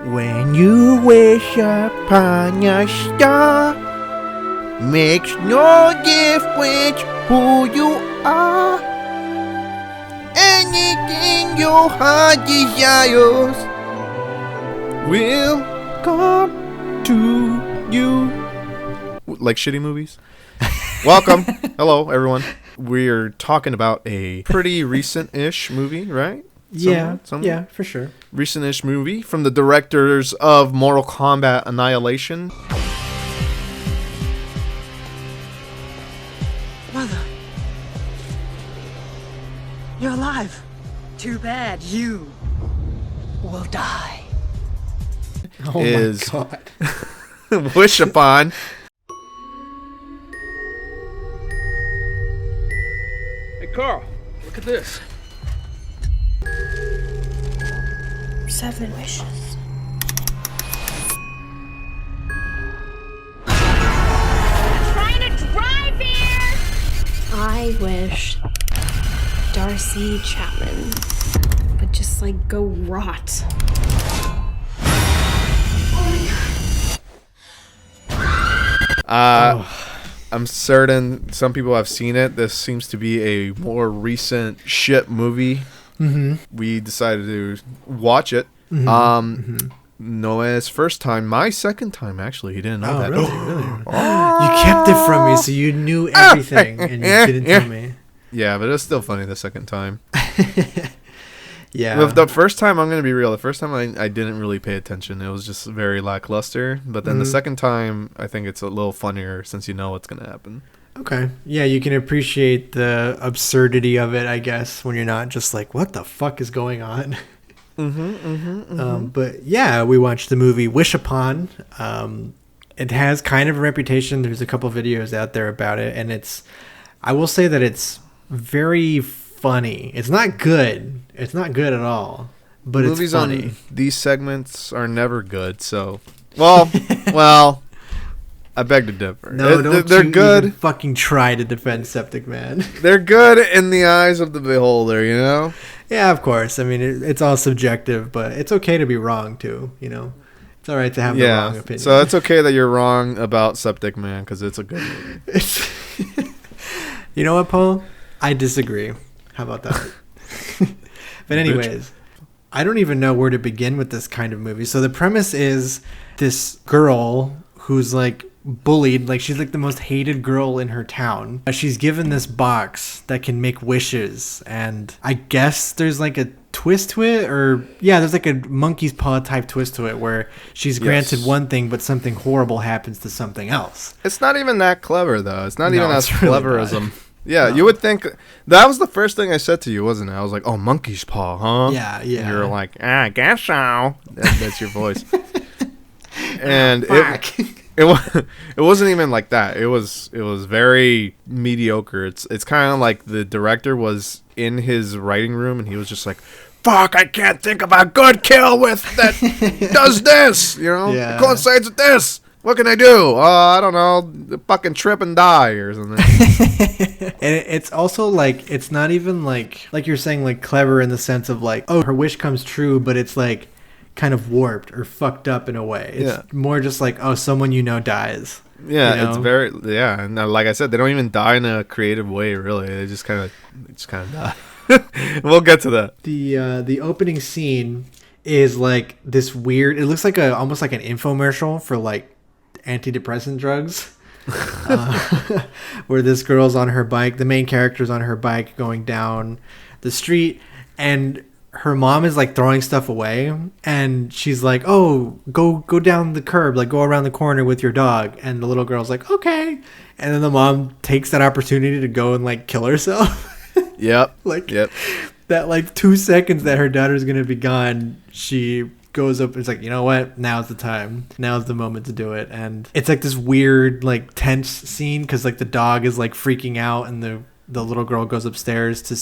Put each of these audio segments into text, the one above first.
When you wish upon a star, makes no difference who you are. Anything your heart desires will come to you. Like shitty movies? Welcome. Hello, everyone. We're talking about a pretty recent-ish movie, right? Yeah, for sure. Recent-ish movie from the directors of Mortal Kombat Annihilation. Mother, you're alive. Too bad you will die. Oh Is my god. Wish Upon. Hey, Carl, look at this. 7 wishes. Trying to drive here! I wish Darcy Chapman would just go rot. I'm certain some people have seen it. This seems to be a more recent shit movie. Mm-hmm. We decided to watch it. Mm-hmm. Noah's first time, my second time actually. He didn't know that. Really? You kept it from me, so you knew everything, and you didn't tell me. Yeah, but it was still funny the second time. Yeah. With the first time, I'm going to be real. The first time I didn't really pay attention. It was just very lackluster. But then the second time, I think it's a little funnier since you know what's going to happen. Okay. Yeah, you can appreciate the absurdity of it, I guess, when you're not just like, what the fuck is going on? But yeah, we watched the movie Wish Upon. It has kind of a reputation. There's a couple videos out there about it, and I will say that it's very funny. It's not good. It's not good at all. But movies it's funny. On these segments are never good. So, well, I beg to differ. No, they're good. Even fucking try to defend Septic Man. They're good in the eyes of the beholder, you know? Yeah, of course. I mean, it's all subjective, but it's okay to be wrong too. You know, it's all right to have the wrong opinion. So it's okay that you're wrong about Septic Man because it's a good movie. You know what, Paul? I disagree. How about that? But anyways, I don't even know where to begin with this kind of movie. So the premise is this girl who's bullied, she's the most hated girl in her town. She's given this box that can make wishes, and I guess there's a twist to it, or there's a monkey's paw type twist to it where she's granted one thing but something horrible happens to something else. It's not even that clever though. It's not even as really clever as them. Yeah, no. You would think that was the first thing I said to you, wasn't it? I was like, "Oh, monkey's paw, huh?" Yeah. And you're like, "I guess so." That's your voice. And it wasn't even like that. It was very mediocre. It's kind of like the director was in his writing room and he was just like, "Fuck, I can't think of a good kill with that does this, it coincides with this. What can I do? I don't know, fucking trip and die or something." And it's also it's not even like you're saying clever in the sense of her wish comes true, but it's kind of warped or fucked up in a way. It's more just someone dies. Yeah, it's very and like I said, they don't even die in a creative way really. They just kind of die. We'll get to that. The opening scene is this weird, it looks almost like an infomercial for antidepressant drugs. Where this girl's on her bike, the main character's on her bike going down the street, and her mom is throwing stuff away, and she's like, "Oh, go down the curb, go around the corner with your dog." And the little girl's like, "Okay." And then the mom takes that opportunity to go and kill herself. Yep. That 2 seconds that her daughter's gonna be gone, she goes up and it's you know what, now's the time, now's the moment to do it. And it's this weird tense scene because the dog is freaking out, and the little girl goes upstairs to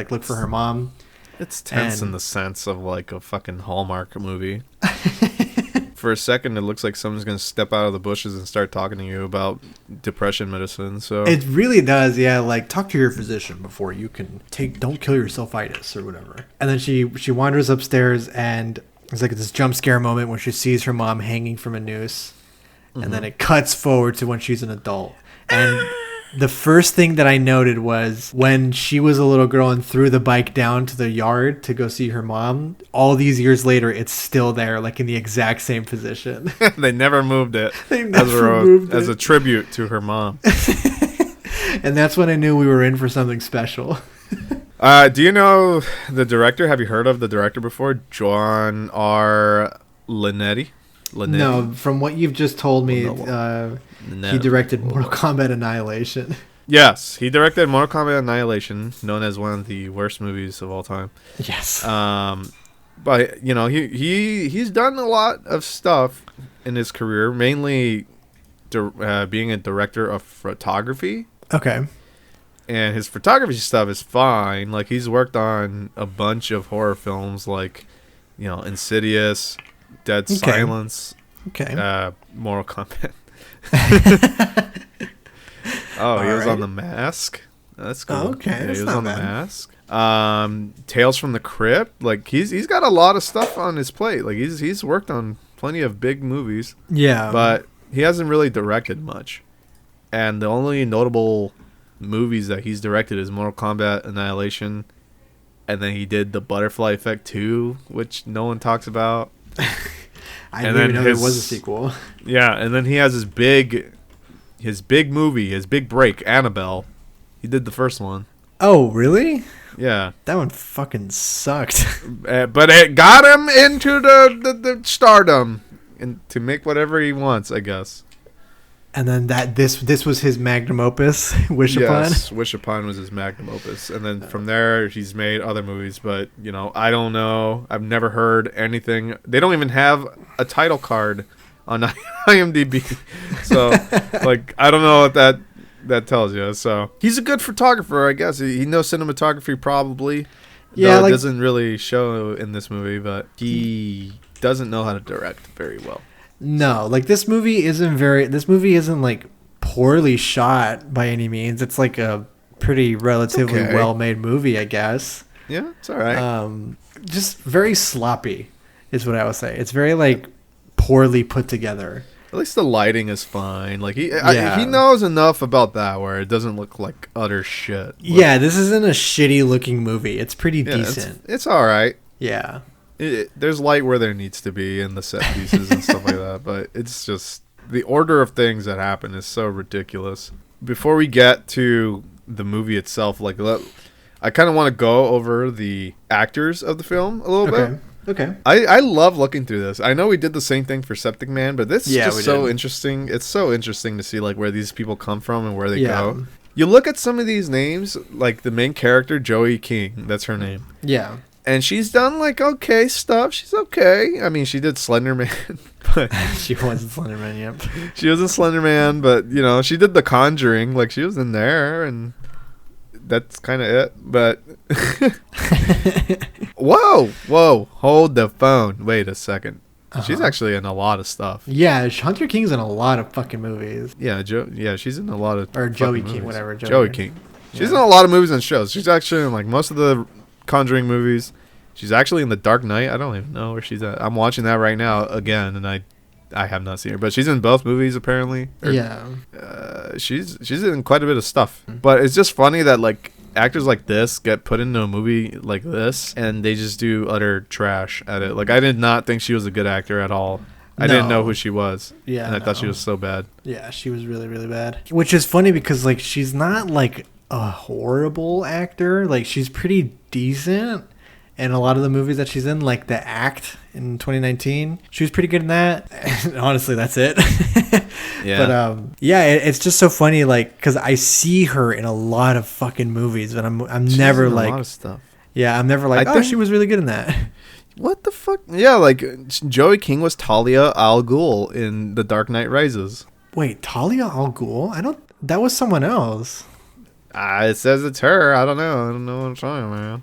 look for her mom. It's tense in the sense of a fucking Hallmark movie. For a second it looks like someone's gonna step out of the bushes and start talking to you about depression medicine. So it really does. Talk to your physician before you can don't kill yourself-itis or whatever. And then she wanders upstairs, and There's like this jump scare moment when she sees her mom hanging from a noose, and then it cuts forward to when she's an adult. And the first thing that I noted was when she was a little girl and threw the bike down to the yard to go see her mom, all these years later, it's still there, like in the exact same position. They never moved it. They never moved as it. a tribute to her mom. And that's when I knew we were in for something special. Do you know the director? Have you heard of the director before? John R. Linetti? No, from what you've just told me, he directed Mortal Kombat Annihilation. Yes, he directed Mortal Kombat Annihilation, known as one of the worst movies of all time. Yes. But you know, he's done a lot of stuff in his career, mainly being a director of photography. Okay. And his photography stuff is fine. Like, he's worked on a bunch of horror films, like, you know, Insidious, Dead Silence, Mortal Kombat. He was on The Mask. That's cool. Oh, okay, Yeah, that's he was not on bad. The Mask. Tales from the Crypt. Like, he's got a lot of stuff on his plate. Like, he's worked on plenty of big movies. Yeah. But he hasn't really directed much. And the only notable movies that he's directed is Mortal Kombat Annihilation, and then he did The Butterfly Effect 2, which no one talks about. I didn't even know there was a sequel. Yeah, and then he has his big movie, his big break, Annabelle. He did the first one. Oh, really? Yeah. That one fucking sucked. But it got him into the stardom and to make whatever he wants, I guess. And then this was his magnum opus, Wish Upon? Yes, Wish Upon was his magnum opus. And then from there, he's made other movies. But, you know, I don't know. I've never heard anything. They don't even have a title card on IMDb. So, like, I don't know what that tells you. So, he's a good photographer, I guess. He knows cinematography probably. Yeah, it doesn't really show in this movie, but he doesn't know how to direct very well. No, like this movie isn't like poorly shot by any means. It's like a pretty relatively well-made movie, I guess. Yeah, it's all right. Just very sloppy is what I would say. It's very like poorly put together. At least the lighting is fine. Like he knows enough about that where it doesn't look like utter shit. Yeah, this isn't a shitty looking movie. It's pretty decent. It's all right. Yeah. There's light where there needs to be in the set pieces and stuff like that, but it's just the order of things that happen is so ridiculous. Before we get to the movie itself, like I kind of want to go over the actors of the film a little bit. Okay. I love looking through this. I know we did the same thing for Septic Man, but this is just so interesting. It's so interesting to see like where these people come from and where they go. You look at some of these names, like the main character, Joey King. That's her name. Yeah. And she's done like okay stuff. She's okay. I mean, she did Slender Man, but she wasn't Slender Man. Yep. She was in Slender Man, but you know, she did The Conjuring. Like she was in there, and that's kind of it. But whoa, hold the phone. Wait a second. She's actually in a lot of stuff. Yeah, Hunter King's in a lot of fucking movies. Yeah, she's in a lot of Joey King, movies. whatever. Joey King. She's in a lot of movies and shows. She's actually in like most of the Conjuring movies. She's actually in The Dark Knight. I don't even know where she's at. I'm watching that right now again, and I have not seen her, but she's in both movies apparently. She's in quite a bit of stuff. But it's just funny that like actors like this get put into a movie like this, and they just do utter trash at it. Like I did not think she was a good actor at all. I didn't know who she was. Yeah, and I thought she was so bad. Yeah, she was really, really bad. Which is funny because like she's not like a horrible actor. Like she's pretty decent in a lot of the movies that she's in, like The Act in 2019. She was pretty good in that. And honestly, that's it. Yeah. But it's just so funny, like, because I see her in a lot of fucking movies, but I'm she's never like a lot of stuff. Yeah, I'm never like, she was really good in that. What the fuck? Yeah, like Joey King was Talia al Ghul in The Dark Knight Rises. Wait, Talia al Ghul? That was someone else. It says it's her. I don't know what I'm talking about.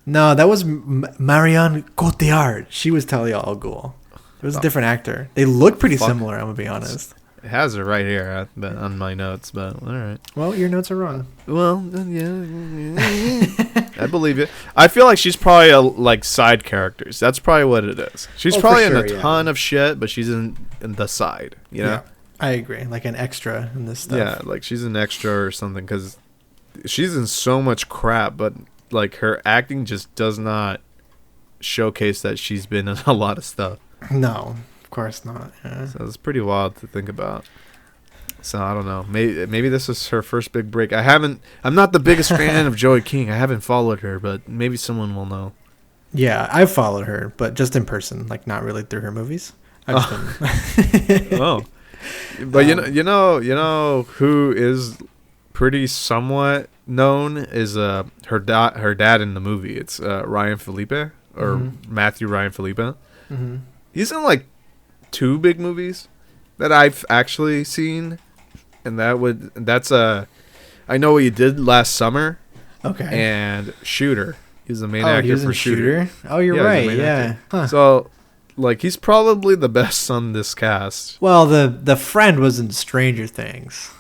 No, that was Marion Cotillard. She was Talia al Ghul. It was a different actor. They look pretty similar, I'm going to be honest. It has it right here but on my notes, but all right. Well, your notes are wrong. Well, yeah. I believe it. I feel like she's probably like side characters. That's probably what it is. She's probably in a ton of shit, but she's in the side, you know? Yeah, I agree. Like an extra in this stuff. Yeah, like she's an extra or something, because she's in so much crap, but like her acting just does not showcase that she's been in a lot of stuff. No, of course not. Yeah. So it's pretty wild to think about. So I don't know. Maybe this is her first big break. I'm not the biggest fan of Joey King. I haven't followed her, but maybe someone will know. Yeah, I've followed her, but just in person, like not really through her movies. Oh, but you know who is pretty somewhat known is her dad in the movie. It's Ryan Felipe or Matthew Ryan Felipe. Mm-hmm. He's in like 2 big movies that I've actually seen, and that's I Know What You Did Last Summer. Okay. And Shooter. He's the main actor he was for in Shooter. Oh, you're right. Yeah. Huh. So, like, he's probably the best on this cast. Well, the friend was in Stranger Things.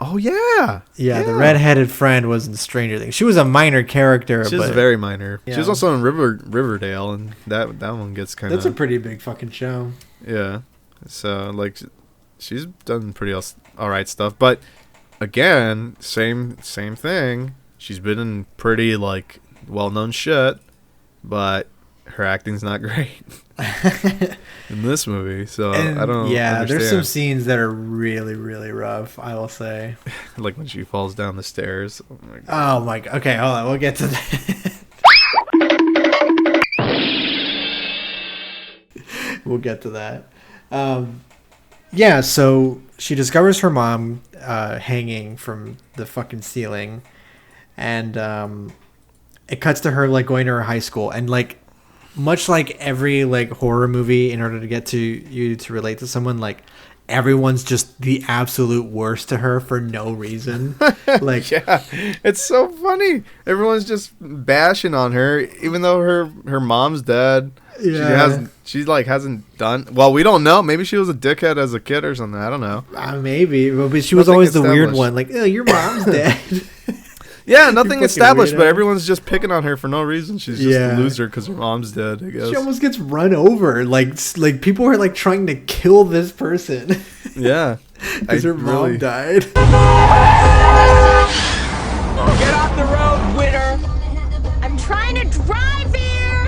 Oh yeah. Yeah, the redheaded friend was in Stranger Things. She was a minor character. She was very minor. Yeah. She was also in Riverdale, and that one gets kind of... That's a pretty big fucking show. Yeah. So, like, she's done pretty all right stuff. But, again, same thing. She's been in pretty, like, well-known shit, but her acting's not great in this movie. So, I don't understand. There's some scenes that are really, really rough, I will say. Like when she falls down the stairs. Oh, my God. Oh, my God. Okay, hold on. We'll get to that. We'll get to that. Yeah, so she discovers her mom hanging from the fucking ceiling, and it cuts to her like going to her high school, and like much like every like horror movie, in order to get to you to relate to someone, like everyone's just the absolute worst to her for no reason. Like, yeah, it's so funny. Everyone's just bashing on her, even though her mom's dead. Yeah. She hasn't done well. We don't know. Maybe she was a dickhead as a kid or something. I don't know. Maybe, but she was always the weird one. Like, oh, your mom's dead. Yeah, nothing established, but everyone's just picking on her for no reason. She's just a loser because her mom's dead, I guess. She almost gets run over. Like people are like trying to kill this person. Yeah, because her mom died. Get off the road, winner! I'm trying to drive here!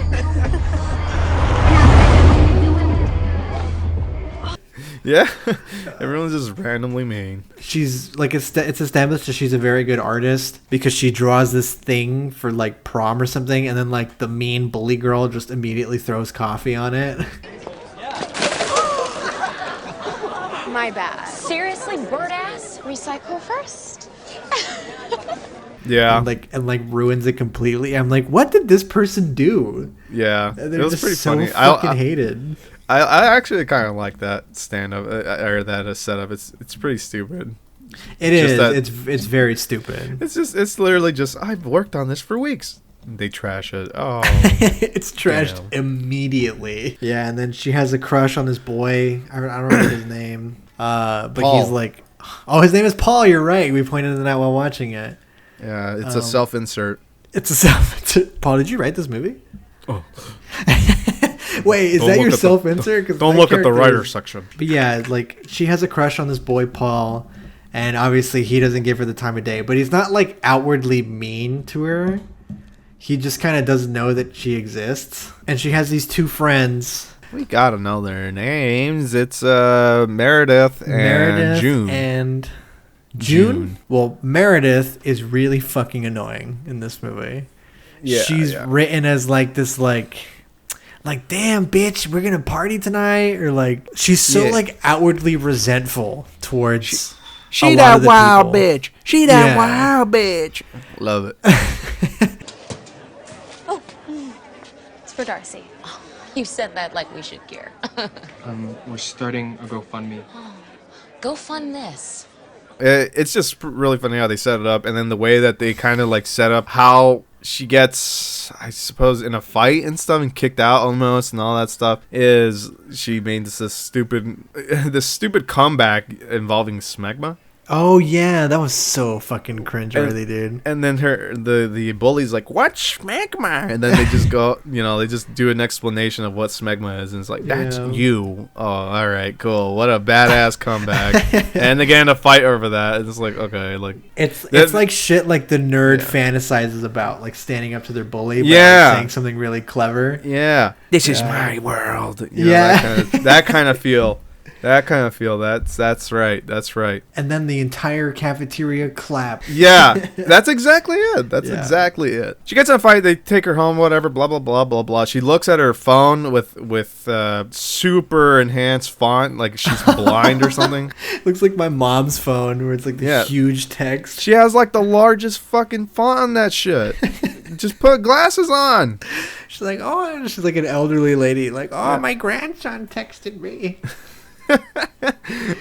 Yeah, everyone's just randomly mean. She's like it's established that she's a very good artist because she draws this thing for like prom or something, and then like the mean bully girl just immediately throws coffee on it. My bad. Seriously, bird ass? Recycle first? Yeah, and ruins it completely. I'm like, what did this person do? Yeah, it was pretty so funny. Fucking hated. I actually kind of like that stand-up or that setup. It's pretty stupid. It is. It's very stupid. It's literally just I've worked on this for weeks. They trash it. Oh, it's trashed immediately. Yeah, and then she has a crush on this boy. I don't know his name. But Paul. He's like, oh, his name is Paul. You're right. We pointed it out while watching it. Yeah, it's a self-insert. It's a self-insert. Paul, did you write this movie? Oh. Wait, is that your self-insert? Don't look at the writer section. But yeah, like she has a crush on this boy Paul, and obviously he doesn't give her the time of day. But he's not like outwardly mean to her. He just kind of doesn't know that she exists. And she has these 2 friends. We gotta know their names. It's Meredith and June. And June? Well, Meredith is really fucking annoying in this movie. Yeah, she's written as like this like damn bitch, we're gonna party tonight, or like she's so like outwardly resentful towards she that wild bitch. She that wild bitch. Love it. Oh, it's for Darcy. Oh, you said that like we should care. We're starting a GoFundMe. Oh, go fund this. It's just really funny how they set it up, and then the way that they kind of like set up how she gets, I suppose, in a fight and stuff and kicked out almost and all that stuff, is she made this stupid comeback involving smegma. Oh yeah, that was so fucking cringeworthy, dude. And then the bully's like, "What's smegma?" And then they just go, they just do an explanation of what smegma is, and it's like, "That's you." Oh, all right, cool. What a badass comeback. And again, a fight over that. It's like, okay, like it's like shit like the nerd fantasizes about, like standing up to their bully, but saying something really clever. Yeah, this is my world. That kind of feel. That's right. And then the entire cafeteria clap. Yeah, that's exactly it. Exactly it. She gets in a fight. They take her home. Whatever. Blah blah blah blah blah. She looks at her phone with super enhanced font, like she's blind or something. Looks like my mom's phone, where it's like the huge text. She has like the largest fucking font on that shit. Just put glasses on. She's like, she's like an elderly lady. Like, my grandson texted me.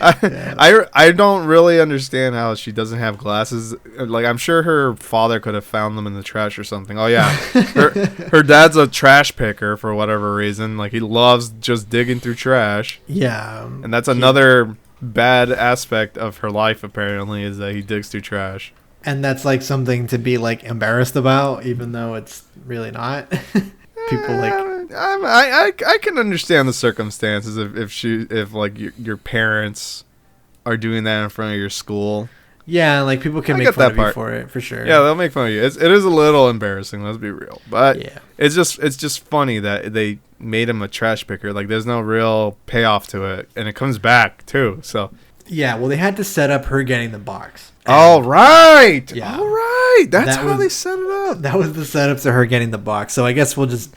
I don't really understand how she doesn't have glasses. Like, I'm sure her father could have found them in the trash or something. Oh yeah, her dad's a trash picker for whatever reason. Like, he loves just digging through trash. Yeah, and that's another bad aspect of her life. Apparently, is that he digs through trash. And that's like something to be like embarrassed about, even though it's really not. People like. I can understand the circumstances if like your parents are doing that in front of your school. Yeah, like people can make fun of you for it, for sure. Yeah, they'll make fun of you. It is a little embarrassing, let's be real. But it's just funny that they made him a trash picker. Like, there's no real payoff to it, and it comes back too. So yeah, well, they had to set up her getting the box. All right. Yeah. All right. That's how they set it up. That was the setup to her getting the box. So I guess we'll just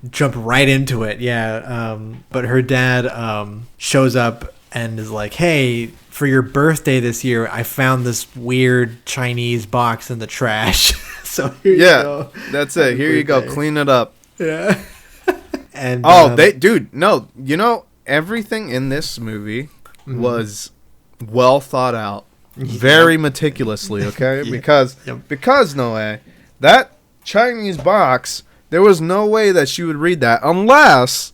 jump right into it. Yeah. But her dad shows up and is like, "Hey, for your birthday this year, I found this weird Chinese box in the trash." So here you go. That's it. Here you go. Clean it up. Yeah. And everything in this movie was well thought out, very meticulously. Okay, because Noe, that Chinese box, there was no way that she would read that unless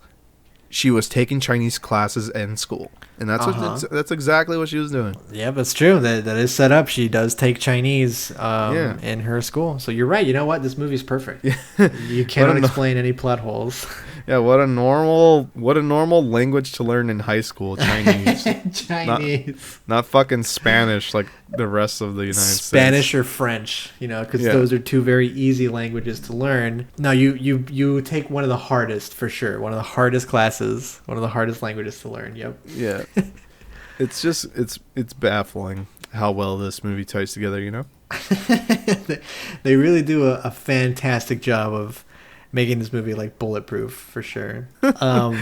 she was taking Chinese classes in school. And that's exactly what she was doing. Yeah, but it's true. That is set up. She does take Chinese in her school. So you're right. You know what? This movie's perfect. You cannot explain any plot holes. Yeah, what a normal language to learn in high school, Chinese. Chinese. Not fucking Spanish like the rest of the United States. Spanish or French, because those are two very easy languages to learn. No, you take one of the hardest, for sure. One of the hardest classes, one of the hardest languages to learn. Yep. Yeah. It's just it's baffling how well this movie ties together, They really do a fantastic job of making this movie like bulletproof, for sure. So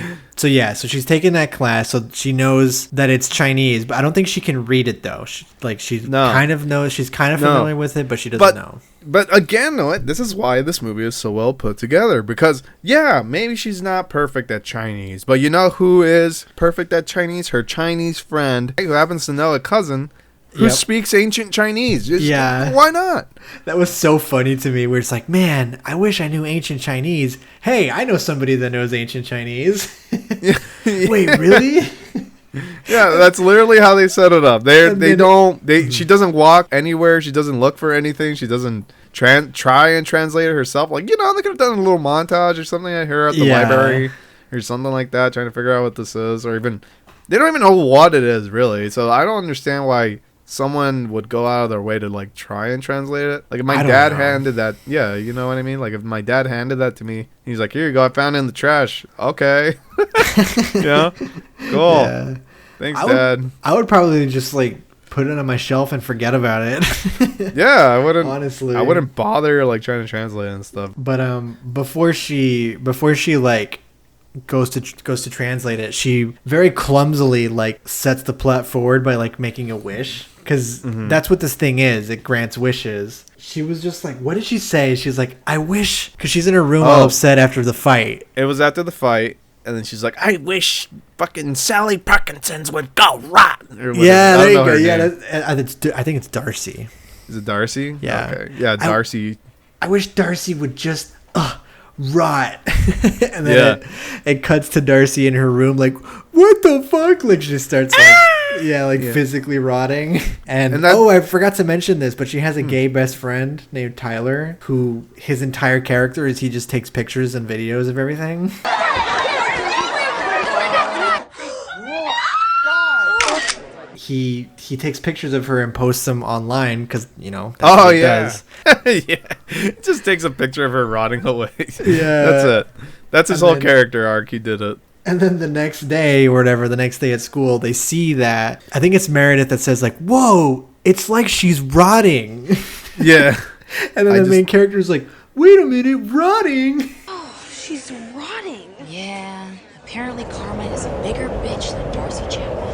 she's taking that class, so she knows that it's Chinese, but I don't think she can read it though. Kind of knows, she's kind of familiar with it, but she doesn't know. But again, this is why this movie is so well put together, because maybe she's not perfect at Chinese, but you know who is perfect at Chinese? Her Chinese friend, who happens to know a cousin who speaks ancient Chinese. Why not? That was so funny to me, where it's like, man, I wish I knew ancient Chinese. Hey, I know somebody that knows ancient Chinese. Wait, really? Yeah, that's literally how they set it up. She doesn't walk anywhere. She doesn't look for anything. She doesn't try and translate it herself. Like, they could have done a little montage or something at her at the library or something like that, trying to figure out what this is, or even they don't even know what it is, really. So I don't understand why someone would go out of their way to like try and translate it. Like, if my dad handed that, you know what I mean? Like, if my dad handed that to me, he's like, "Here you go, I found it in the trash." Okay. Cool. Yeah. Thanks, Dad. I would probably just like put it on my shelf and forget about it. I wouldn't. Honestly, I wouldn't bother like trying to translate it and stuff. But before she like goes to translate it, she very clumsily like sets the plot forward by like making a wish, because that's what this thing is. It grants wishes. She was just like, what did she say? She's like, "I wish," because she's in her room all upset after the fight. It was after the fight, and then she's like, "I wish fucking Sally Parkinson's would go rot." Yeah, there you go. Yeah, I think it's Darcy. Is it Darcy? Yeah. Okay. Yeah, Darcy. I wish Darcy would just rot. And then it cuts to Darcy in her room like, what the fuck? Like she starts like physically rotting. And I forgot to mention this, but she has a gay best friend named Tyler, who his entire character is he just takes pictures and videos of everything. He takes pictures of her and posts them online because, you know, that's what he does. He just takes a picture of her rotting away. Yeah. That's it. That's his whole character arc. He did it. And then the next day or whatever, the next day at school, they see that. I think it's Meredith that says like, whoa, it's like she's rotting. Yeah. And then the main character is like, wait a minute, rotting? Oh, she's rotting. Yeah, apparently Carmine is a bigger bitch than Darcy Chapman.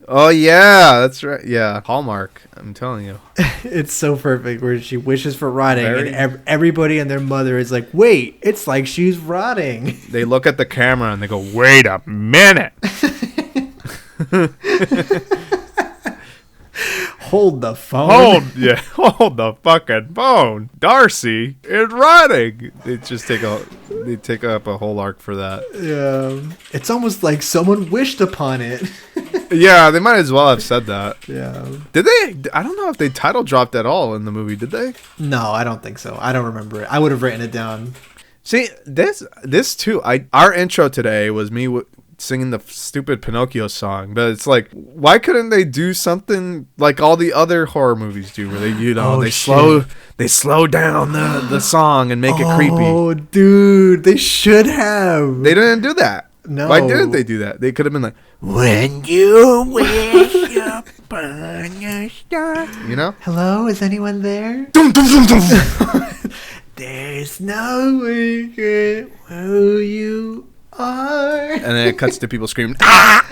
Oh, yeah, that's right. Yeah, Hallmark, I'm telling you. It's so perfect where she wishes for rotting and everybody and their mother is like, wait, it's like she's rotting. They look at the camera and they go, wait a minute. Hold the phone. Hold the fucking phone. Darcy is rotting. They take up a whole arc for that. Yeah. It's almost like someone wished upon it. Yeah, they might as well have said that. Yeah. Did they? I don't know if they title dropped at all in the movie, did they? No, I don't think so. I don't remember it. I would have written it down. See, this too, our intro today was me singing the stupid Pinocchio song, but it's like, why couldn't they do something like all the other horror movies do, where they slow down the song and make it creepy? Oh, dude, they should have. They didn't do that. No. Why didn't they do that? They could have been like, when you wish upon a star. You know? Hello, is anyone there? Dum, dum, dum, dum. There's no way who you are. And then it cuts to people screaming, ah!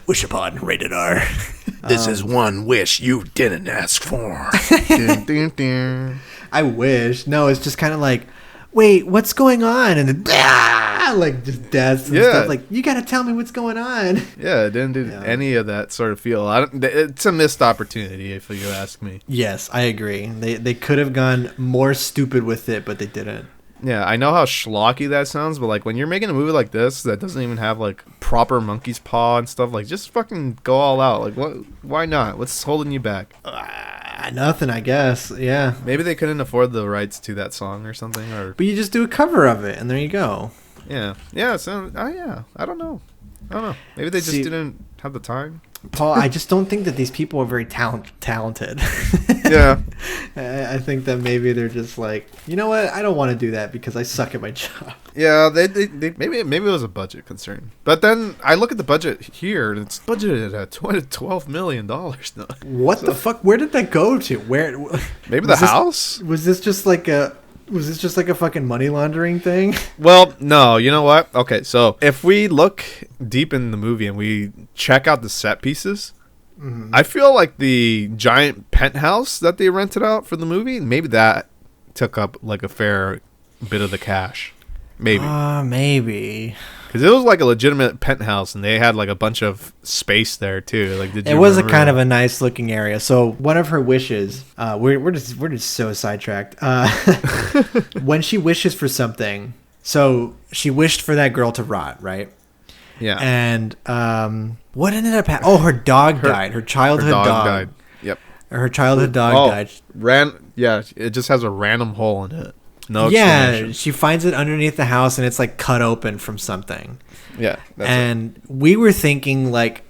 Wish upon, rated R. This is one wish you didn't ask for. Dun, dun, dun. I wish. No, it's just kind of like, wait, what's going on? And then, like, just deaths and stuff. Like, you got to tell me what's going on. Yeah, it didn't do any of that sort of feel. It's a missed opportunity, if you ask me. Yes, I agree. They could have gone more stupid with it, but they didn't. Yeah, I know how schlocky that sounds, but like when you're making a movie like this that doesn't even have like proper monkey's paw and stuff, like just fucking go all out. Like what? Why not? What's holding you back? Nothing, I guess. Yeah. Maybe they couldn't afford the rights to that song or something, but you just do a cover of it, and there you go. Yeah. Yeah. So I don't know. Maybe they just didn't have the time. Paul, I just don't think that these people are very talented. Yeah. I think that maybe they're just like, you know what? I don't want to do that because I suck at my job. Yeah, they maybe it was a budget concern. But then I look at the budget here and it's budgeted at $12 million now. What the fuck? Where did that go to? Where? Maybe the house? Was this just like a fucking money laundering thing? Well, no, you know what? Okay, so if we look deep in the movie and we check out the set pieces, I feel like the giant penthouse that they rented out for the movie, maybe that took up like a fair bit of the cash. Maybe. Maybe. Because it was like a legitimate penthouse and they had like a bunch of space there too. Like, it was a kind of a nice looking area. So one of her wishes, we're just so sidetracked. When she wishes for something, so she wished for that girl to rot, right? Yeah. And what ended up happening? Oh, her dog died. Her childhood dog died. Yep. Her childhood dog died. It just has a random hole in it. No explanation. She finds it underneath the house and it's like cut open from something. Yeah. And we were thinking like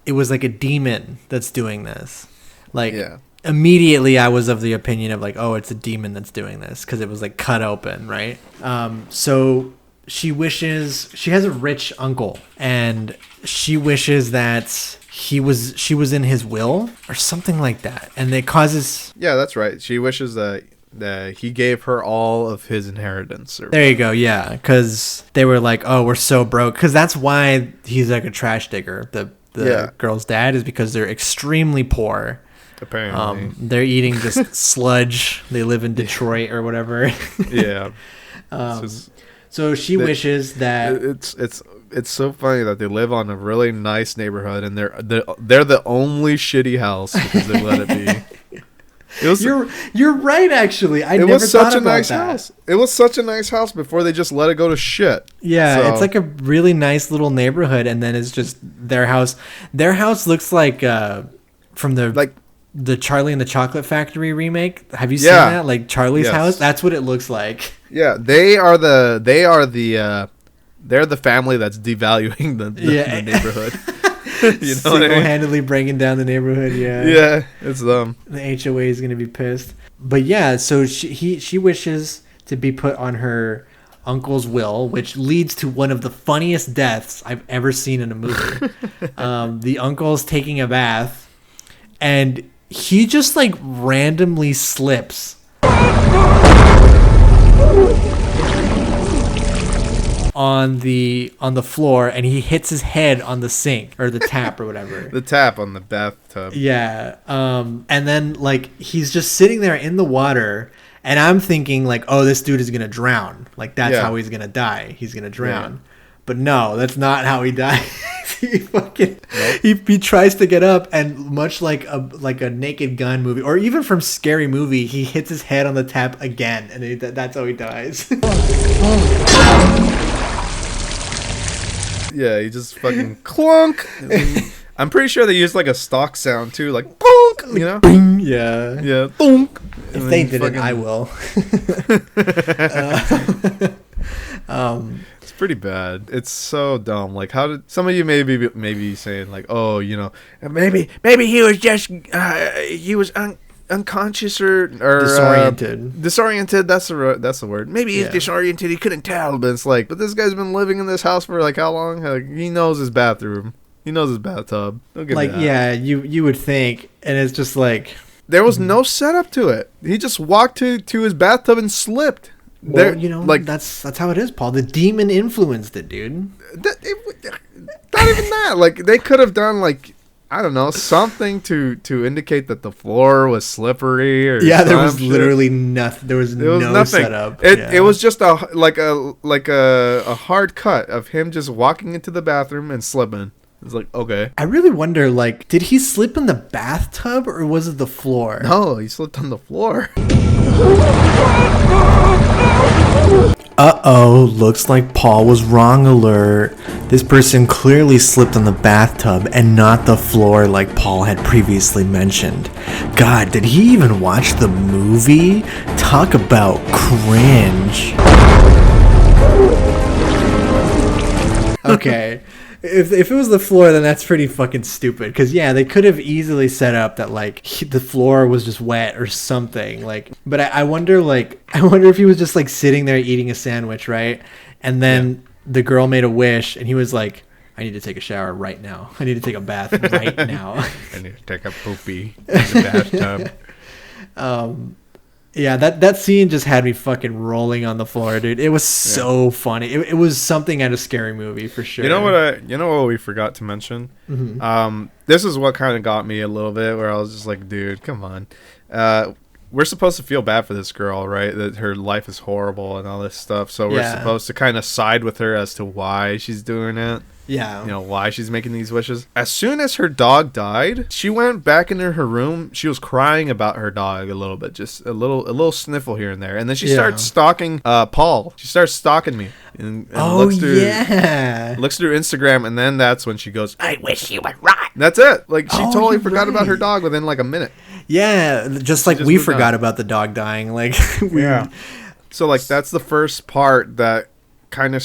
it was like a demon that's doing this. Like immediately I was of the opinion of like, oh, it's a demon that's doing this because it was like cut open, right? So she has a rich uncle and she wishes that she was in his will or something like that. And it causes... Yeah, that's right. She wishes that he gave her all of his inheritance. There you go, yeah. Because they were like, oh, we're so broke. Because that's why he's like a trash digger. The girl's dad is because they're extremely poor. Apparently. They're eating just sludge. They live in Detroit or whatever. Yeah. So she wishes that... It's so funny that they live on a really nice neighborhood and they're the only shitty house because they let it be. You're right. Actually, I it never was thought such a about nice that. house. It was such a nice house before they just let it go to shit. Yeah, So- it's like a really nice little neighborhood, and then it's just their house. Their house looks like from the Charlie and the Chocolate Factory remake. Have you seen that? Like Charlie's Yes. house. That's what it looks like. Yeah, they're the family that's devaluing the neighborhood. You know what I mean? Single-handedly bringing down the neighborhood. Yeah. Yeah, it's them. The HOA is gonna be pissed. But yeah, so she wishes to be put on her uncle's will, which leads to one of the funniest deaths I've ever seen in a movie. The uncle's taking a bath, and he just like randomly slips on the floor, and he hits his head on the sink or the tap or whatever. The tap on the bathtub. Yeah. And then like he's just sitting there in the water, and I'm thinking like, oh, this dude is gonna drown. Like that's how he's gonna die. He's gonna drown. Yeah. But no, that's not how he dies. He fucking he tries to get up, and much like a Naked Gun movie, or even from Scary Movie, he hits his head on the tap again, and that's how he dies. Yeah, he just fucking clunk. I'm pretty sure they used like a stock sound too, like bonk, you know? Bing, yeah. Yeah, bonk. If they didn't, I will. It's pretty bad. It's so dumb. Like, how did some of you maybe saying like, oh, you know, maybe he was just unconscious or disoriented. That's the word. Maybe he's disoriented. He couldn't tell. But it's like, but this guy's been living in this house for like how long? Like, he knows his bathroom. He knows his bathtub. Don't get me that. Yeah, you would think, and it's just like there was no setup to it. He just walked to his bathtub and slipped. Well, you know, like that's how it is, Paul. The demon influenced it, dude. Not even that. Like, they could have done like, I don't know, something to indicate that the floor was slippery or there was literally nothing. There was no setup. It was just a hard cut of him just walking into the bathroom and slipping. It's like, okay. I really wonder, like, did he slip in the bathtub or was it the floor? No, he slipped on the floor. Uh-oh, looks like Paul was wrong alert. This person clearly slipped on the bathtub and not the floor like Paul had previously mentioned. God, did he even watch the movie? Talk about cringe. Okay. If it was the floor, then that's pretty fucking stupid. Because, yeah, they could have easily set up that, like, the floor was just wet or something. Like, but I wonder if he was just, like, sitting there eating a sandwich, right? And then the girl made a wish, and he was like, I need to take a shower right now. I need to take a bath right now. I need to take a poopy in the bathtub. Yeah, that scene just had me fucking rolling on the floor, dude. It was so funny. It was something out of Scary Movie for sure. You know what we forgot to mention? Mm-hmm. This is what kind of got me a little bit, where I was just like, dude, come on. We're supposed to feel bad for this girl, right? That her life is horrible and all this stuff. So we're supposed to kind of side with her as to why she's doing it. Yeah. You know, why she's making these wishes. As soon as her dog died, she went back into her room. She was crying about her dog a little bit, just a little sniffle here and there. And then she starts stalking Paul. She starts stalking me. And looks through Instagram, and then that's when she goes, I wish you were right. That's it. Like, she totally forgot about her dog within like a minute. Yeah, just like we forgot about the dog dying. Like, So, like, that's the first part that kind of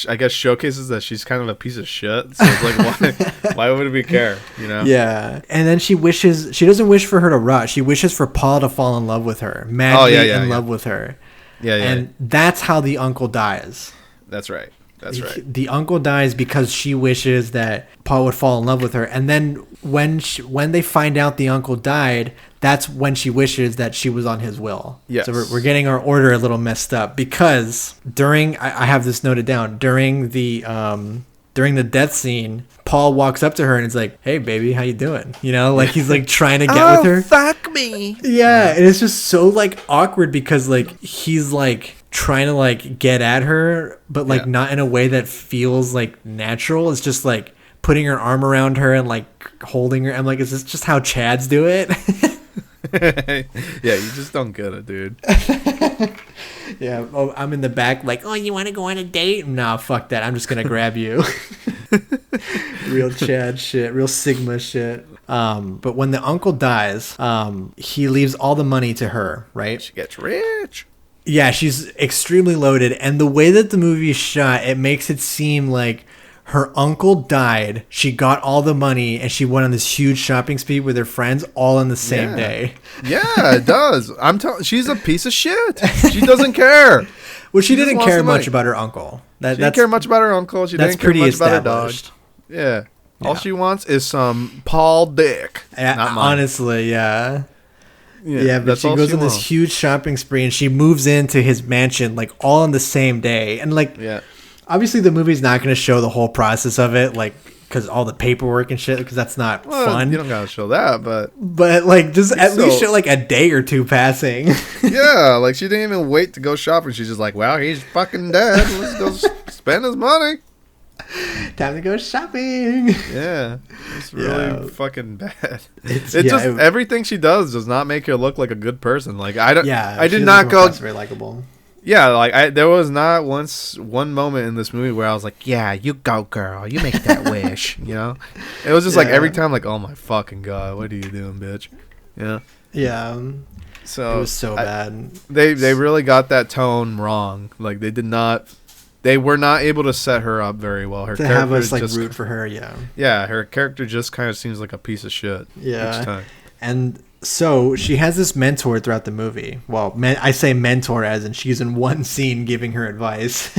I guess showcases that she's kind of a piece of shit. So it's like, why would we care, you know? Yeah. And then she doesn't wish for her to rot. She wishes for Paul to fall in love with her, madly in love with her. And that's how the uncle dies. That's right. The uncle dies because she wishes that Paul would fall in love with her, and then when they find out the uncle died, that's when she wishes that she was on his will. Yes. So we're getting our order a little messed up, because I have this noted down, during the death scene, Paul walks up to her and is like, "Hey, baby, how you doing?" You know, like he's like trying to get with her. Fuck me. Yeah, and it's just so like awkward, because like he's like trying to like get at her, but like not in a way that feels like natural. It's just like putting her arm around her and like holding her. I'm like, is this just how Chads do it? Yeah, you just don't get it, dude. Yeah. Oh, I'm in the back like, oh, you want to go on a date? Nah, fuck that. I'm just gonna grab you. Real Chad shit. Real Sigma shit. But when the uncle dies, he leaves all the money to her, right? She gets rich. Yeah, she's extremely loaded, and the way that the movie is shot, it makes it seem like her uncle died, she got all the money, and she went on this huge shopping spree with her friends all on the same day. Yeah, it does. I'm telling. She's a piece of shit. She doesn't care. Well, she didn't just care wants the much money. about her uncle. She didn't care much about her uncle. She That's didn't care pretty much about her dog. established. Yeah. All Yeah. she wants is some Paul Dick. Not mine. Honestly, yeah. Yeah, but that's she all goes she on this wants. huge shopping spree, and she moves into his mansion like all on the same day. And like, Yeah. obviously the movie's not going to show the whole process of it, like because all the paperwork and shit, because that's not Well, fun. You don't gotta show that, but Like, just at least So- show like a day or two passing. yeah, like she didn't even wait to go shopping. She's just like, well, he's fucking dead. Let's go spend his money. Time to go shopping. Yeah, it's really Yeah. fucking bad. It's- It yeah, just it- everything she does not make her look like a good person. Like I don't. Yeah, I she did doesn't not come go. across very likable. Yeah, like there was not one moment in this movie where I was like, yeah, you go, girl, you make that wish. You know, it was just like Yeah. every time, like, oh my fucking god, what are you doing, bitch? Yeah. Yeah, So it was so bad. They really got that tone wrong. Like they were not able to set her up very well. Her To have character us like just, root for her, yeah. yeah, her character just kind of seems like a piece of shit Yeah. each time. And so she has this mentor throughout the movie. Well, I say mentor as in she's in one scene giving her advice.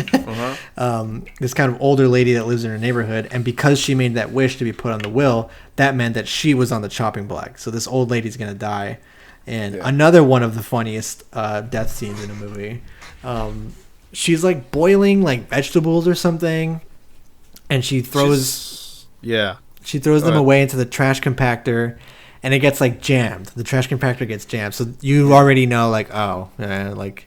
This kind of older lady that lives in her neighborhood. And because she made that wish to be put on the will, that meant that she was on the chopping block. So this old lady's going to die. And another one of the funniest death scenes in a movie. She's like boiling like vegetables or something. And she throws... Yeah. She throws them ahead. away into the trash compactor, and it gets like jammed. The trash compactor gets jammed, so you already know, like, oh, like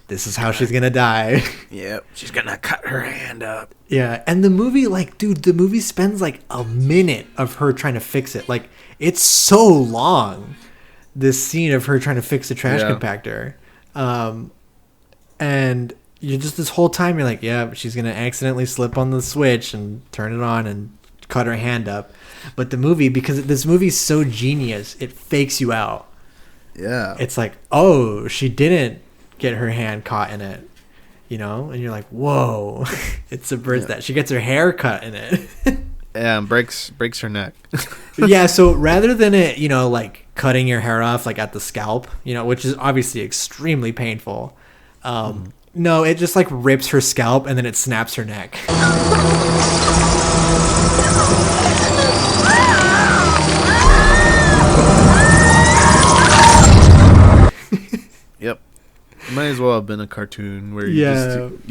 this is how she's gonna die. Yep, she's gonna cut her hand up. Yeah, and the movie, like, dude, the movie spends like a minute of her trying to fix it. Like, it's so long. This scene of her trying to fix the trash Yeah. compactor, and you're just this whole time you're like, yeah, she's gonna accidentally slip on the switch and turn it on and cut her hand up. But the movie, because this movie's so genius, it fakes you out. Yeah. It's like, oh, she didn't get her hand caught in it, you know? And you're like, whoa. It subverts that. She gets her hair cut in it. Yeah, and breaks her neck. Yeah, so rather than it, you know, like cutting your hair off like at the scalp, you know, which is obviously extremely painful. No, it just like rips her scalp and then it snaps her neck. Yep. Might as well have been a cartoon where you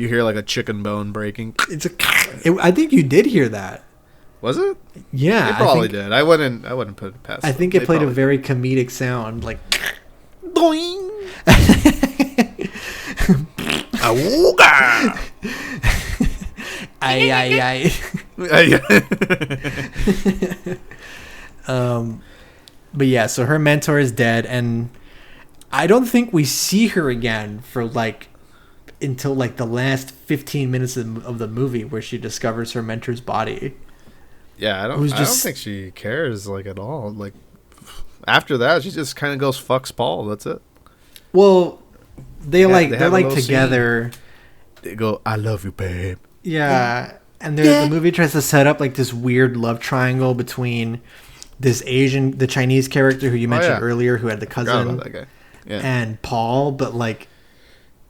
hear like a chicken bone breaking. I think you did hear that. Was it? Yeah, It probably did. I wouldn't put it past. I them. think it They played a probably very comedic sound, like Doing. Awooga! ay. But yeah, so her mentor is dead, and I don't think we see her again for like until like the last 15 minutes of the movie where she discovers her mentor's body. Yeah, I don't Who's just- think she cares like at all. Like after that, she just kind of goes fucks Paul. That's it. Well, they're Yeah, like they they're have a like little together. They go, "I love you, babe." Yeah, and the movie tries to set up like this weird love triangle between the Chinese character who you mentioned yeah. earlier, who had the Forgot cousin, about that guy. Yeah. and Paul, but like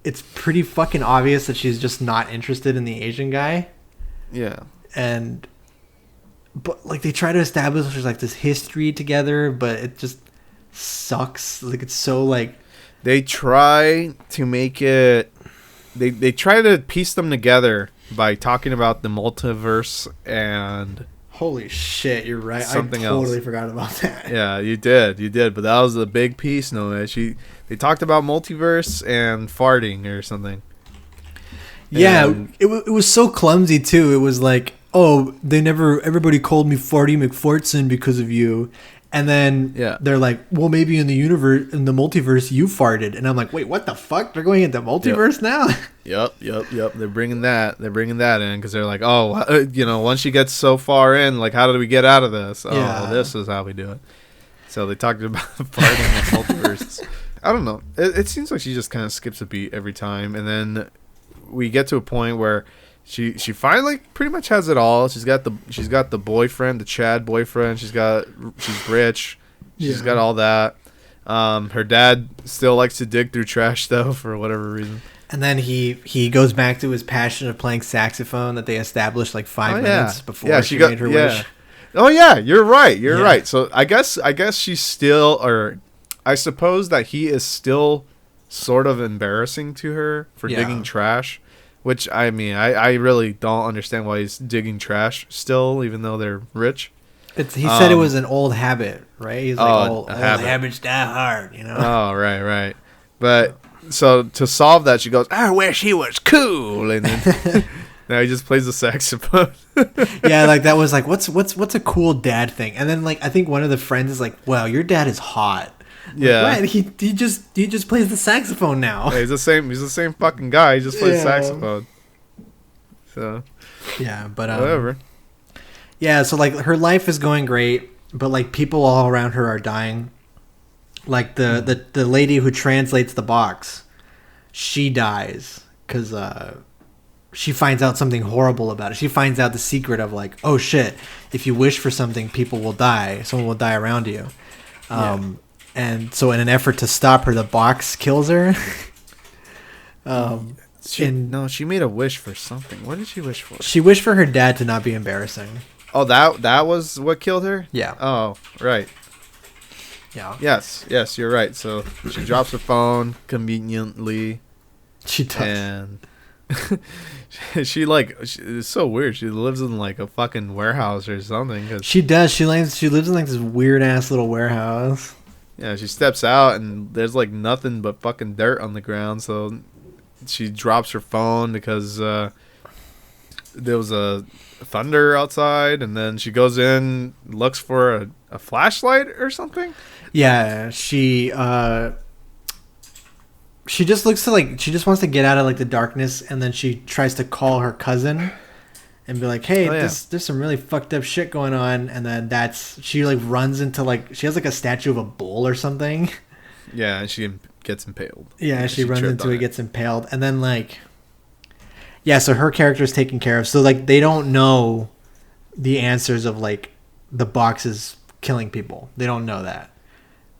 it's pretty fucking obvious that she's just not interested in the Asian guy. Yeah. But like they try to establish there's like this history together, but it just sucks. Like it's so like They try to make it. They try to piece them together by talking about the multiverse and. holy shit, you're right. Something I totally else. forgot about that. Yeah, you did, but that was a big piece. No, they talked about multiverse and farting or something. Yeah, And- it was so clumsy too. It was like, oh, everybody called me Farty McFartson because of you. And then Yeah. they're like, well, maybe in the multiverse, you farted. And I'm like, wait, what the fuck? They're going into multiverse now? Yep. They're bringing that in because they're like, oh, once she gets so far in, like, how do we get out of this? Oh, Yeah. well, this is how we do it. So they talked about farting in multiverses. I don't know. It seems like she just kind of skips a beat every time, and then we get to a point where she finally pretty much has it all. She's got the boyfriend, the Chad boyfriend. She's rich. She's got all that. Her dad still likes to dig through trash though for whatever reason. And then he goes back to his passion of playing saxophone that they established like 5 minutes before she made her wish. Oh yeah, you're right. You're right. So I guess she's still, or I suppose that he is still sort of embarrassing to her for digging trash. Which, I mean, I really don't understand why he's digging trash still, even though they're rich. He said it was an old habit, right? He's like, old habit. habits die hard, you know? Oh, right. But, so, to solve that, she goes, I wish he was cool. And then now he just plays the saxophone. Yeah, like, that was like, what's a cool dad thing? And then, like, I think one of the friends is like, wow, your dad is hot. Yeah, like, he just plays the saxophone now. Yeah, he's the same fucking guy. He just plays saxophone. So yeah, but whatever. Yeah, so like her life is going great, but like people all around her are dying. Like the lady who translates the box, she dies because she finds out something horrible about it. She finds out the secret of like, oh shit, if you wish for something, people will die. Someone will die around you. And so in an effort to stop her, the box kills her. She made a wish for something. What did she wish for? She wished for her dad to not be embarrassing. Oh, that was what killed her? Yeah. Oh, right. Yeah. Yes, you're right. So she drops her phone conveniently. She does. And it's so weird. She lives in like a fucking warehouse or something. She does. She lives in like this weird ass little warehouse. Yeah, she steps out and there's like nothing but fucking dirt on the ground. So she drops her phone because there was a thunder outside, and then she goes in, looks for a flashlight or something. Yeah, she just looks to like, she just wants to get out of like the darkness, and then she tries to call her cousin and be like, hey, there's some really fucked up shit going on. And then she like runs into like, she has like a statue of a bull or something. Yeah, and she gets impaled. Yeah, she runs into it, gets impaled. And then like, yeah, so her character is taken care of. So like they don't know the answers of like the boxes killing people. They don't know that.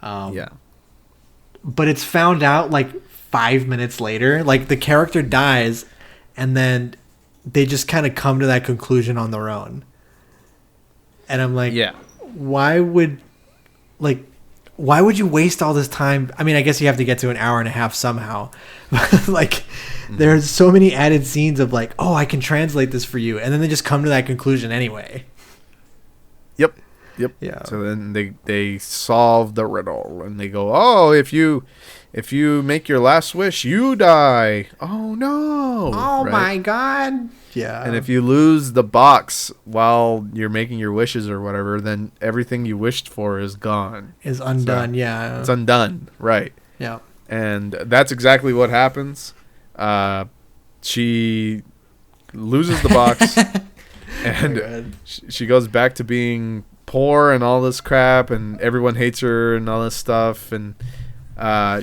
Yeah. But it's found out like 5 minutes later. Like the character dies, and then they just kind of come to that conclusion on their own. And I'm like, yeah, why would you waste all this time? I mean, I guess you have to get to an hour and a half somehow. But like, there's so many added scenes of like, oh, I can translate this for you, and then they just come to that conclusion anyway. Yep. Yeah. So then they solve the riddle, and they go, oh, if you make your last wish, you die. Oh no! Oh right? My god! Yeah. And if you lose the box while you're making your wishes or whatever, then everything you wished for is gone. Is undone. So yeah. It's undone. Right. Yeah. And that's exactly what happens. She loses the box, and she goes back to being poor and all this crap, and everyone hates her and all this stuff. And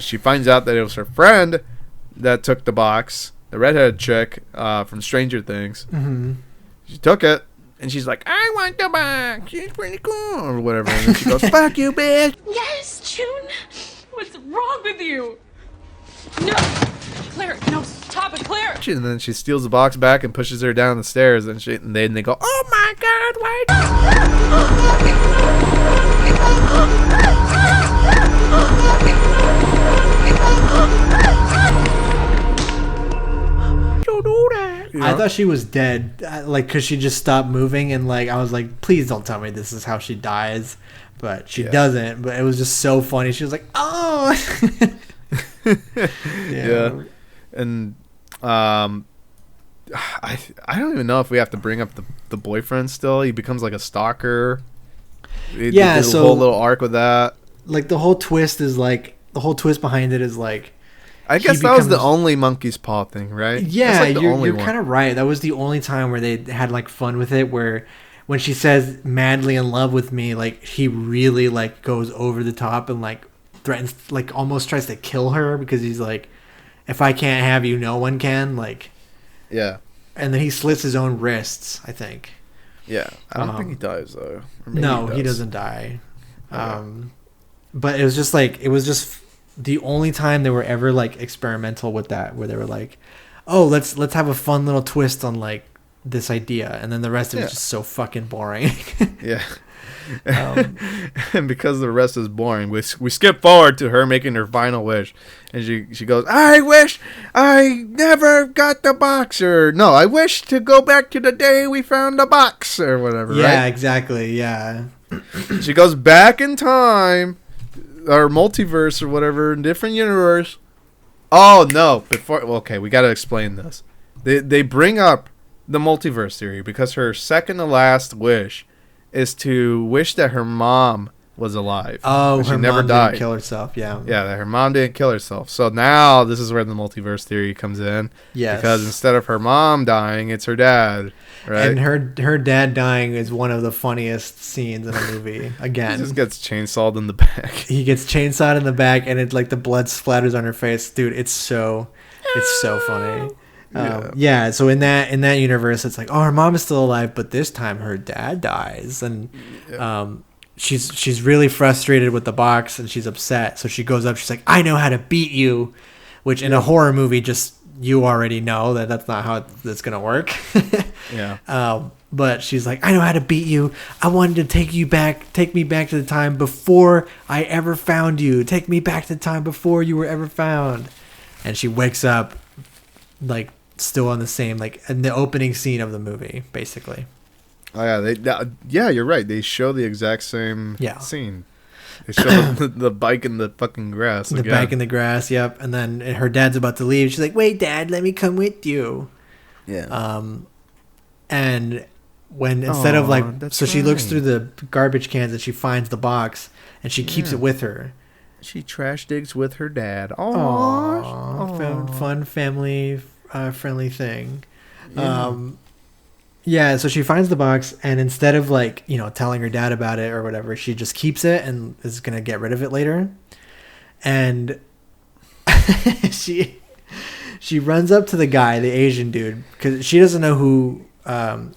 she finds out that it was her friend that took the box, the redheaded chick from Stranger Things. Mm-hmm. She took it, and she's like, I want the box. It's pretty cool, or whatever. And then she goes, fuck you, bitch. Yes, June. What's wrong with you? No! Claire, no, stop it, Claire! And then she steals the box back and pushes her down the stairs, and then they go, oh my god, why? Don't do that. I thought she was dead, like, because she just stopped moving, and like I was like, please don't tell me this is how she dies. But she doesn't. But it was just so funny. She was like, oh. Yeah. And I don't even know if we have to bring up the boyfriend still. He becomes like a stalker. They Yeah, did a so- whole little arc with that. Like the whole twist behind it is like, I he guess that was the becomes- only monkey's paw thing, right? yeah, That's like the only you're one. kind of right. That was the only time where they had like fun with it, where when she says madly in love with me, like he really like goes over the top and like threatens, like almost tries to kill her, because he's like, if I can't have you, no one can, like. Yeah. And then he slits his own wrists, I think. Yeah. I don't think he dies though. Or maybe No, he does. doesn't die. Okay. But it was just the only time they were ever like experimental with that, where they were like, oh, let's have a fun little twist on like this idea, and then the rest of it's just so fucking boring. Yeah. And because the rest is boring, we skip forward to her making her final wish, and she goes, I wish I never got the box, or no, I wish to go back to the day we found the box, or whatever. Yeah, right? exactly. Yeah. She goes back in time, or multiverse, or whatever, in different universe. Oh no! Okay, we gotta explain this. They bring up the multiverse theory because her second to last wish is to wish that her mom was alive. Oh, she her never mom died. didn't kill herself. Yeah. Yeah, that her mom didn't kill herself. So now this is where the multiverse theory comes in. Yes. Because instead of her mom dying, it's her dad. Right. And her dad dying is one of the funniest scenes in a movie. Again, He just gets chainsawed in the back. he gets chainsawed in the back, and it's like the blood splatters on her face. Dude, it's so funny. Yeah. So in that universe, it's like, oh, her mom is still alive, but this time her dad dies, and she's really frustrated with the box, and she's upset. So she goes up. She's like, I know how to beat you, which in a horror movie, just you already know that that's not how it's gonna work. Yeah. But she's like, I know how to beat you. I wanted to take me back to the time before I ever found you. Take me back to the time before you were ever found. And she wakes up, like, still on the same, like, in the opening scene of the movie, basically. Oh yeah, yeah, you're right. They show the exact same scene. They show the bike in the fucking grass. The bike in the grass, yep. And then her dad's about to leave. She's like, wait, Dad, let me come with you. Yeah. And when instead of like, that's so she looks right. through the garbage cans and she finds the box and she keeps it with her. She trash digs with her dad. Aww. Fun family friendly thing. Yeah, so she finds the box, and instead of like, you know, telling her dad about it or whatever, she just keeps it and is gonna get rid of it later. And she runs up to the guy, the Asian dude, because she doesn't know who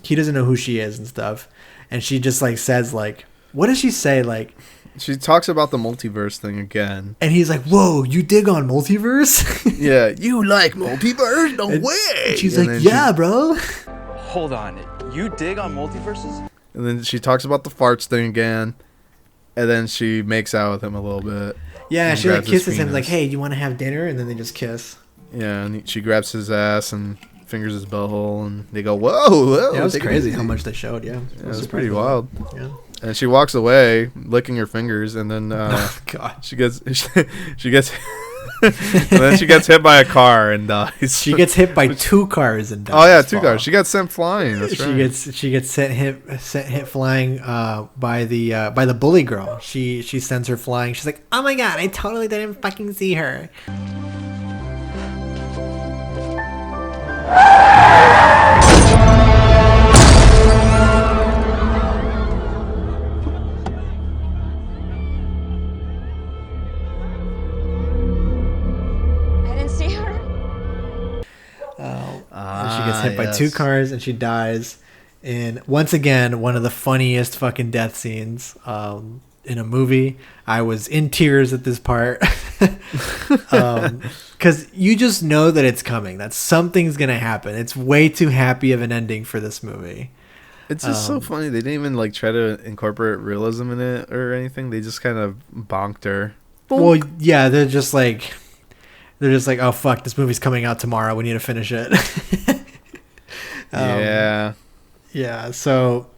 he doesn't know who she is and stuff. And she just like says like, what does she say? Like, she talks about the multiverse thing again. And he's like, whoa, you dig on multiverse? Yeah, you like multiverse? No way. And she's And like, then yeah, bro. Hold on, you dig on multiverses? And then she talks about the farts thing again. And then she makes out with him a little bit. Yeah, she like grabs his kisses him like, penis. hey, you want to have dinner? And then they just kiss. Yeah, and she grabs his ass and fingers his butthole, and they go, whoa. Yeah, it was take crazy easy. how much they showed, yeah. Yeah, it was pretty wild. Yeah. And she walks away, licking her fingers, and then God. she gets and then she gets hit by a car and dies. She gets hit by 2 cars and dies. Oh yeah, 2 cars. She got sent flying. That's She right. gets sent hit flying by the bully girl. She sends her flying. She's like, oh my god, I totally didn't fucking see her. I didn't see her. And she gets hit by 2 cars and she dies. And once again, one of the funniest fucking death scenes in a movie. I was in tears at this part. Because you just know that it's coming, that something's going to happen. It's way too happy of an ending for this movie. It's just so funny. They didn't even like try to incorporate realism in it or anything. They just kind of bonked her. Well, yeah, they're just like, oh fuck, this movie's coming out tomorrow. We need to finish it. Yeah. Yeah, so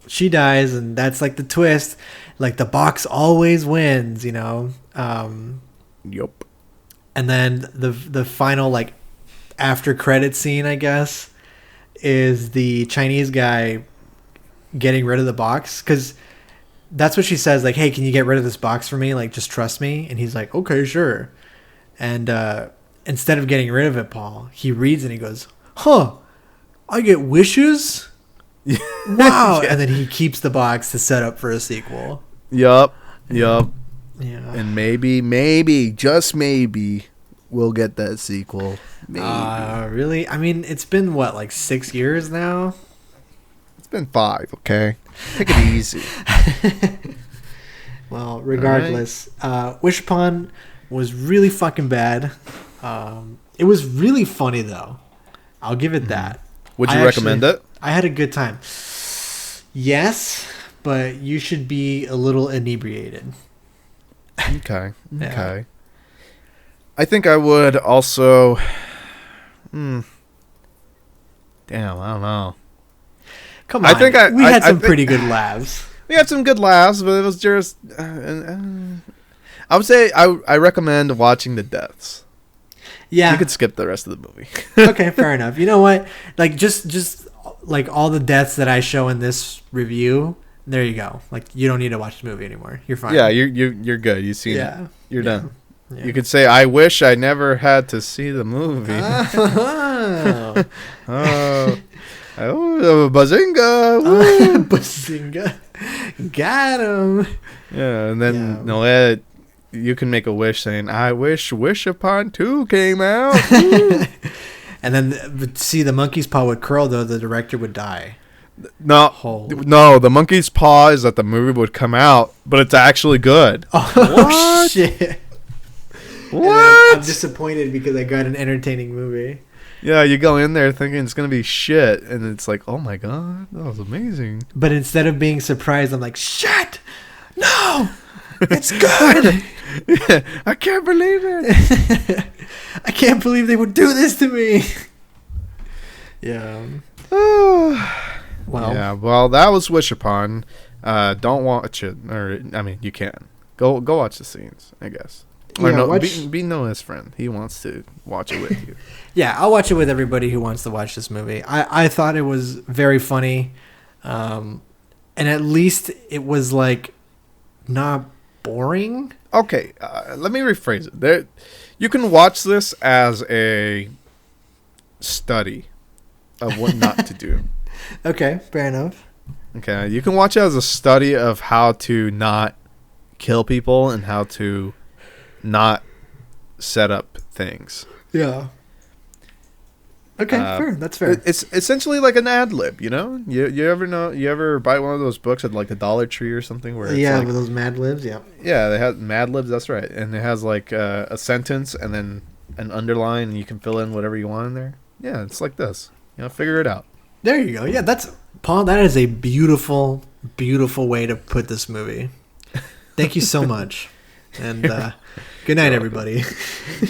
she dies, and that's like the twist. Like the box always wins, you know. Yup. And then the final like after credit scene, I guess, is the Chinese guy getting rid of the box, because that's what she says. Like, hey, can you get rid of this box for me? Like, just trust me. And he's like, okay, sure. And instead of getting rid of it, Paul, he reads and he goes, huh, I get wishes? Wow. And then he keeps the box to set up for a sequel. Yup. Yeah. And maybe, just maybe, we'll get that sequel. Maybe. Really? I mean, it's been, what, like 6 years now? It's been 5, okay? Take it easy. Well, regardless, Wish Upon was really fucking bad. It was really funny, though. I'll give it that. Would you recommend it? I had a good time. Yes, but you should be a little inebriated. Okay. Yeah. I think I would also... Damn, I don't know. Come on. We had some pretty good laughs. We had some good laughs, but it was just... I would say I recommend watching the deaths. Yeah. You could skip the rest of the movie. Okay, fair enough. You know what? Like, just like all the deaths that I show in this review, there you go. Like, you don't need to watch the movie anymore. You're fine. Yeah, you're good. You've seen it. You're done. Yeah. You could say, I wish I never had to see the movie. Bazinga! Woo. Bazinga. Got him. Yeah, and then Noelle, you can make a wish saying, I wish Wish Upon 2 came out. And then, see, the monkey's paw would curl, though, the director would die. No, the monkey's paw is that the movie would come out, but it's actually good. Oh, shit. What? I'm disappointed because I got an entertaining movie. Yeah, you go in there thinking it's going to be shit, and it's like, oh my god, that was amazing. But instead of being surprised, I'm like, shit! No! It's good! Yeah, I can't believe it. I can't believe they would do this to me. Yeah. Well, that was Wish Upon. Don't watch it, or I mean, you can go watch the scenes, I guess. Or be Noah's friend. He wants to watch it with you. Yeah, I'll watch it with everybody who wants to watch this movie. I thought it was very funny, and at least it was like not boring. Okay, let me rephrase it. You can watch this as a study of what not to do. Okay, fair enough. Okay, you can watch it as a study of how to not kill people and how to not set up things. Yeah. Okay, fair. That's fair. It's essentially like an ad lib, you know? You ever buy one of those books at like the Dollar Tree or something where it's like, with those Mad Libs, yeah. Yeah, they have Mad Libs, that's right. And it has like a sentence and then an underline and you can fill in whatever you want in there. Yeah, it's like this. You know, figure it out. There you go. Yeah, Paul, that is a beautiful, beautiful way to put this movie. Thank you so much. And good night, everybody.